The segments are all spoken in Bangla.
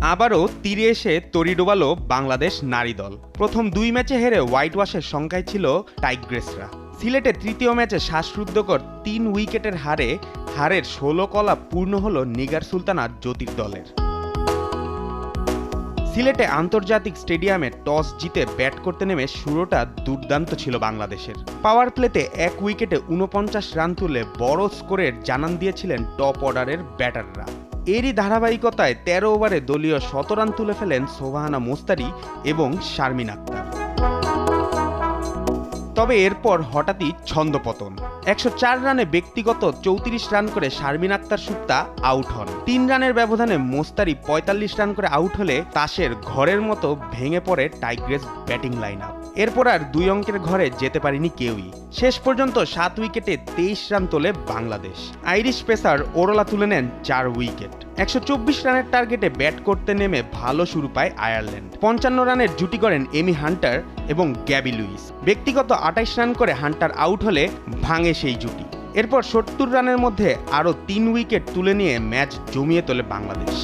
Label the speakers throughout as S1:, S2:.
S1: আবারও তীরে এসে তরি ডোবালো বাংলাদেশ নারী দল। প্রথম 2 ম্যাচে হেরে হোয়াইট ওয়াশের সংখ্যায় ছিল টাইগ্রেসরা। সিলেটে তৃতীয় ম্যাচে শ্বাসরুদ্ধকর 3 উইকেটের হারের 16 কলা পূর্ণ হল নিগার সুলতানা জ্যোতির দলের। সিলেটে আন্তর্জাতিক স্টেডিয়ামে টস জিতে ব্যাট করতে নেমে শুরুটা দুর্দান্ত ছিল বাংলাদেশের। পাওয়ার প্লেতে 1 উইকেটে 49 রান তুলে বড় স্কোরের জানান দিয়েছিলেন টপ অর্ডারের ব্যাটাররা। এরই ধারাবাহিকতায় 13 ওভারে দলীয় 17 রান তুলে ফেলেন সোবাহানা মোস্তারি এবং শারমিন আক্তার। তবে এরপর হঠাৎই ছন্দপতন। 104 রানে ব্যক্তিগত 34 রান করে শারমিন আক্তার সুপ্তা আউট হন। 3 রানের ব্যবধানে মোস্তারি 45 রান করে আউট হলে তাসের ঘরের মতো ভেঙে পড়ে টাইগ্রেস ব্যাটিং লাইন আপ। এরপর আর 2 অঙ্কের ঘরে যেতে পারেনি কেউই। শেষ পর্যন্ত 7 উইকেটে 23 রান তোলে বাংলাদেশ। আইরিশ পেসার ওরলা তুলে নেন 4 উইকেট। 124 রানের টার্গেটে ব্যাট করতে নেমে ভালো শুরু পায় আয়ারল্যান্ড। 55 রানের জুটি করেন এমি হান্টার এবং গ্যাবি লুইস। ব্যক্তিগত 28 রান করে হান্টার আউট হলে ভাঙে সেই জুটি। এরপর 70 রানের মধ্যে আরও 3 উইকেট তুলে নিয়ে ম্যাচ জমিয়ে তোলে বাংলাদেশ।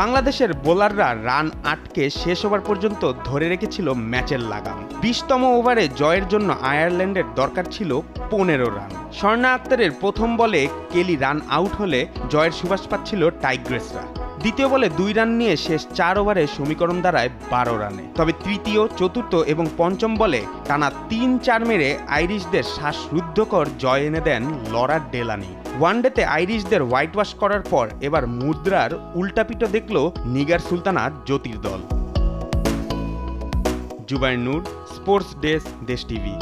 S1: বাংলাদেশের বোলাররা রান আটকে শেষ ওভার পর্যন্ত ধরে রেখেছিল ম্যাচের লাগাম। 20তম ওভারে জয়ের জন্য আয়ারল্যান্ডের দরকার ছিল 15 রান। স্বর্ণা আক্তারের প্রথম বলে কেলি রান আউট হলে জয়ের সুবাস পাচ্ছিল টাইগ্রেসরা। দ্বিতীয় বলে 2 রান নিয়ে শেষ 4 ওভারে সমীকরণ দাঁড়ায় 12 রানে। তবে তৃতীয়, চতুর্থ এবং পঞ্চম বলে টানা 3-4 মেরে আইরিশদের শ্বাসরুদ্ধকর জয় এনে দেন লরা ডেলানি। ওয়ানডেতে আইরিশদের হোয়াইট ওয়াশ করার পর এবার মুদ্রার উল্টাপিটো দেখল নিগার সুলতানা জ্যোতির দল। জুবায়ের নূর, স্পোর্টস ডেস্ক, দেশ টিভি।